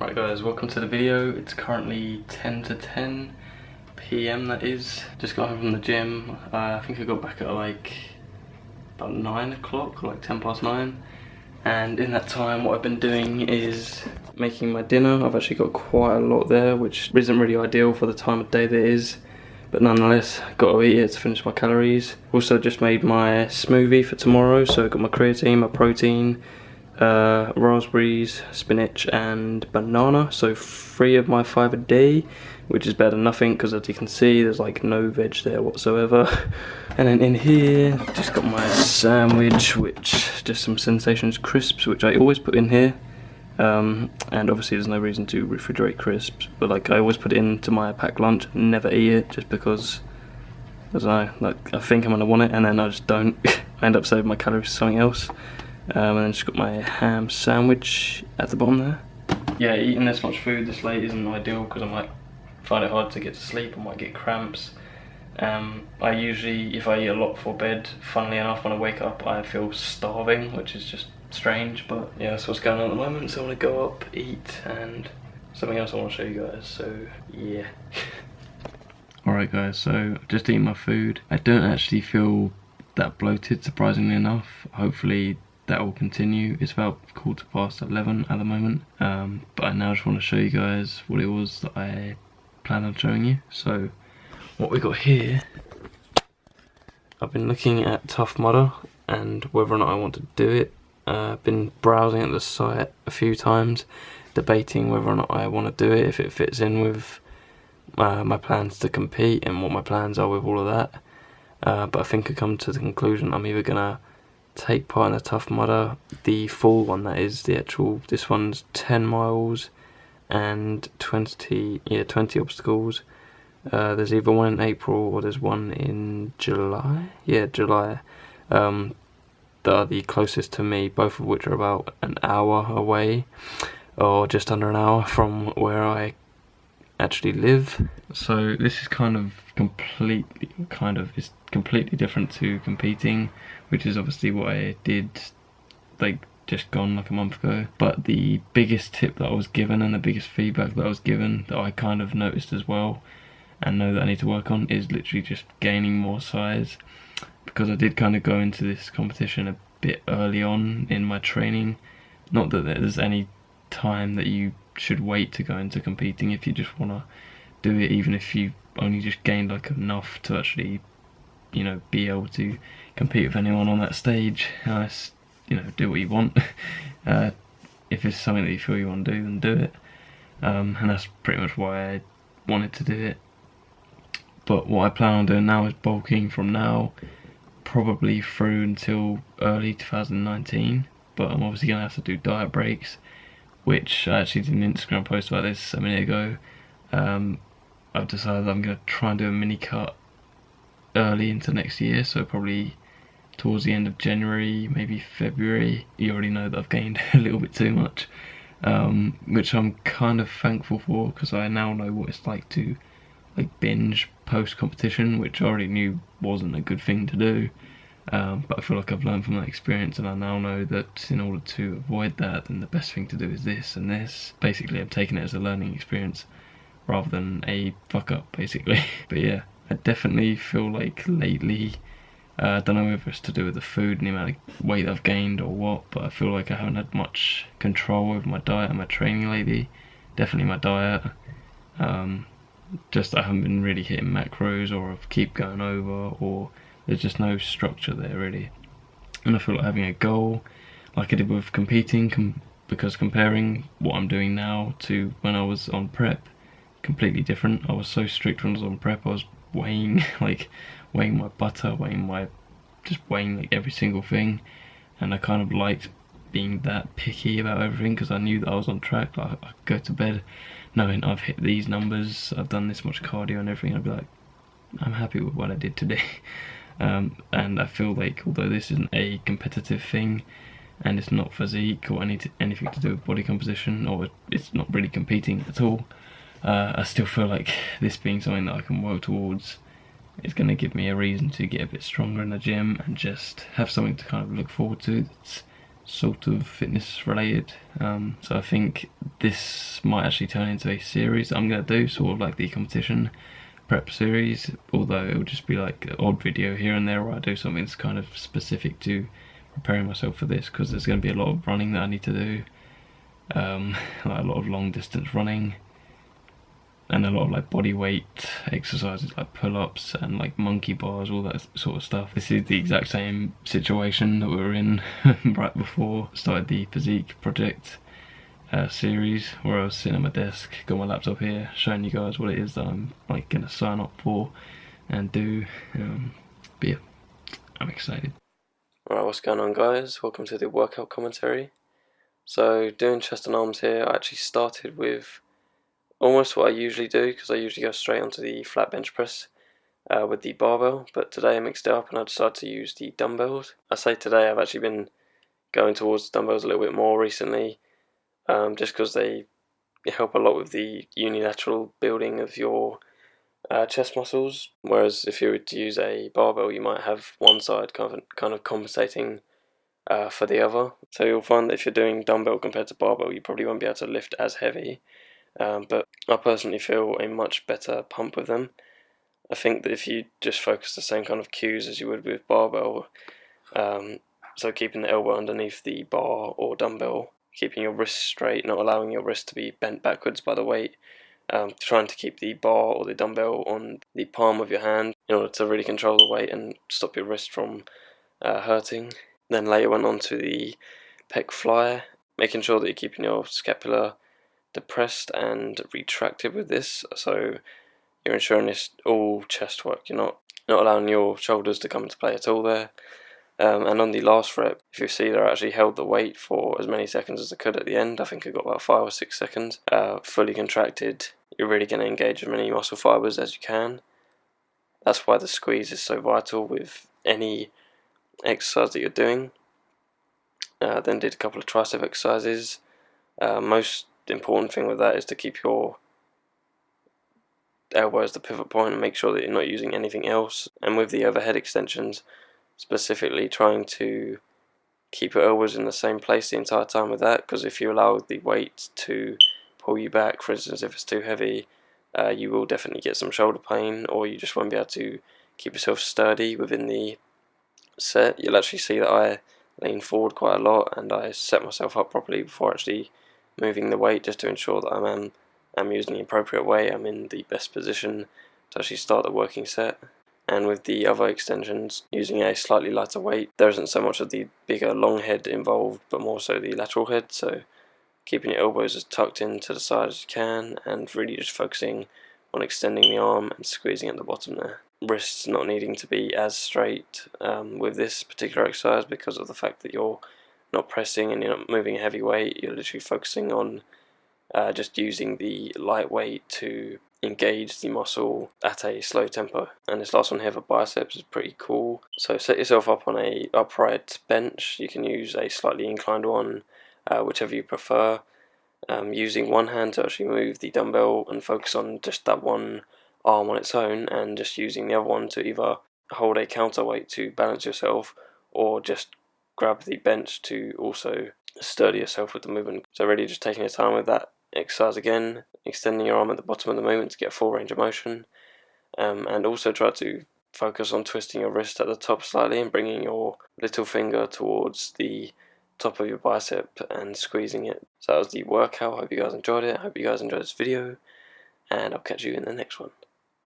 Right guys, welcome to the video. It's currently 10 to 10 PM that is. Just got home from the gym. I think I got back at like about 9 o'clock, like 10 past 9. And in that time what I've been doing is making my dinner. I've actually got quite a lot there, which isn't really ideal for the time of day that it is. But nonetheless, got to eat it to finish my calories. Also just made my smoothie for tomorrow. So I've got my creatine, my protein, raspberries, spinach and banana, so 3 of my 5 a day, which is better than nothing because as you can see there's like no veg there whatsoever. And then in here just got my sandwich, which just some Sensations crisps, which I always put in here, and obviously there's no reason to refrigerate crisps, but like I always put it into my packed lunch, never eat it just because I don't know, like I think I'm gonna want it and then I just don't. I end up saving my calories for something else. And then just got my ham sandwich at the bottom there. Yeah, eating this much food this late isn't ideal because I might find it hard to get to sleep. I might get cramps. I usually, if I eat a lot before bed, funnily enough, when I wake up I feel starving, which is just strange, but yeah, that's what's going on at the moment. So I want to go up, eat, and something else I want to show you guys, so yeah. Alright guys, so just eating my food. I don't actually feel that bloated, surprisingly enough. Hopefully that will continue. It's about 11:15 at the moment, but I now just want to show you guys what it was that I planned on showing you. So what we got here, I've been looking at Tough Mudder and whether or not I want to do it. I've been browsing at the site a few times, debating whether or not I want to do it, if it fits in with my plans to compete and what my plans are with all of that. But I think I come to the conclusion I'm either gonna take part in the Tough Mudder, the full one that is, the actual, this one's 10 miles and 20 obstacles. There's either one in April or there's one in July. Yeah, July. That are the closest to me, both of which are about an hour away, or just under an hour from where I actually live. So this is completely different to competing, which is obviously what I did like just gone like a month ago. But the biggest tip that I was given and the biggest feedback that I was given that I kind of noticed as well and know that I need to work on is literally just gaining more size, because I did kind of go into this competition a bit early on in my training. Not that there's any time that you should wait to go into competing if you just want to do it, even if you only just gained like enough to actually, you know, be able to compete with anyone on that stage. You know, do what you want. If it's something that you feel you want to do, then do it. And that's pretty much why I wanted to do it. But what I plan on doing now is bulking from now probably through until early 2019. But I'm obviously going to have to do diet breaks, which I actually did an Instagram post about this a minute ago. I've decided I'm going to try and do a mini cut early into next year, so probably towards the end of January, maybe February. You already know that I've gained a little bit too much, which I'm kind of thankful for, because I now know what it's like to like binge post competition, which I already knew wasn't a good thing to do. But I feel like I've learned from that experience, and I now know that in order to avoid that, then the best thing to do is this and this. Basically, I'm taking it as a learning experience rather than a fuck up, basically. But yeah, I definitely feel like lately, I don't know whether it's to do with the food and the amount of weight I've gained or what, but I feel like I haven't had much control over my diet and my training lately. Definitely my diet. Just I haven't been really hitting macros, or I keep going over, or there's just no structure there really. And I feel like having a goal, like I did with competing, because comparing what I'm doing now to when I was on prep, completely different. I was so strict when I was on prep. I was weighing my butter, weighing like every single thing, and I kind of liked being that picky about everything because I knew that I was on track. Like I could go to bed knowing I've hit these numbers, I've done this much cardio and everything. I'd be like, I'm happy with what I did today. And I feel like although this isn't a competitive thing and it's not physique or anything to do with body composition, or it's not really competing at all, I still feel like this being something that I can work towards is going to give me a reason to get a bit stronger in the gym and just have something to kind of look forward to that's sort of fitness related. So I think this might actually turn into a series I'm going to do, sort of like the competition prep series, although it'll just be like an odd video here and there where I do something that's kind of specific to preparing myself for this, because there's going to be a lot of running that I need to do, like a lot of long distance running, and a lot of like body weight exercises like pull-ups and like monkey bars, all that sort of stuff. This is the exact same situation that we were in right before I started the physique project series, where I was sitting at my desk, got my laptop here, showing you guys what it is that I'm like gonna sign up for and do. But yeah, I'm excited. Alright, what's going on, guys? Welcome to the workout commentary. So doing chest and arms here, I actually started with almost what I usually do, because I usually go straight onto the flat bench press with the barbell, but today I mixed it up and I decided to use the dumbbells. I say today, I've actually been going towards dumbbells a little bit more recently, just because they help a lot with the unilateral building of your chest muscles, whereas if you were to use a barbell, you might have one side kind of compensating for the other. So you'll find that if you're doing dumbbell compared to barbell, you probably won't be able to lift as heavy, but I personally feel a much better pump with them. I think that if you just focus the same kind of cues as you would with barbell, so keeping the elbow underneath the bar or dumbbell, keeping your wrist straight, not allowing your wrist to be bent backwards by the weight, trying to keep the bar or the dumbbell on the palm of your hand in order to really control the weight and stop your wrist from hurting. Then later went on to the pec fly, making sure that you're keeping your scapula depressed and retracted with this, so you're ensuring it's all chest work. You're not allowing your shoulders to come into play at all there. And on the last rep, if you see there, I actually held the weight for as many seconds as I could at the end. I think I got about 5 or 6 seconds. Fully contracted, you're really going to engage as many muscle fibers as you can. That's why the squeeze is so vital with any exercise that you're doing. Then did a couple of tricep exercises. Most important thing with that is to keep your elbow as the pivot point and make sure that you're not using anything else. And with the overhead extensions, specifically trying to keep your elbows in the same place the entire time with that, because if you allow the weight to pull you back, for instance if it's too heavy, you will definitely get some shoulder pain, or you just won't be able to keep yourself sturdy within the set. You'll actually see that I lean forward quite a lot and I set myself up properly before actually moving the weight, just to ensure that I'm using the appropriate weight, I'm in the best position to actually start the working set. And with the other extensions, using a slightly lighter weight, there isn't so much of the bigger long head involved, but more so the lateral head, so keeping your elbows as tucked in to the side as you can, and really just focusing on extending the arm and squeezing at the bottom there. Wrists not needing to be as straight with this particular exercise, because of the fact that you're not pressing and you're not moving a heavy weight, you're literally focusing on just using the light weight to engage the muscle at a slow tempo. And this last one here for biceps is pretty cool. So set yourself up on a upright bench. You can use a slightly inclined one, whichever you prefer. Using one hand to actually move the dumbbell and focus on just that one arm on its own, and just using the other one to either hold a counterweight to balance yourself, or just grab the bench to also sturdy yourself with the movement. So really just taking your time with that exercise again, extending your arm at the bottom of the movement to get full range of motion, and also try to focus on twisting your wrist at the top slightly and bringing your little finger towards the top of your bicep and squeezing it. So that was the workout. Hope you guys enjoyed it. Hope you guys enjoyed this video, and I'll catch you in the next one.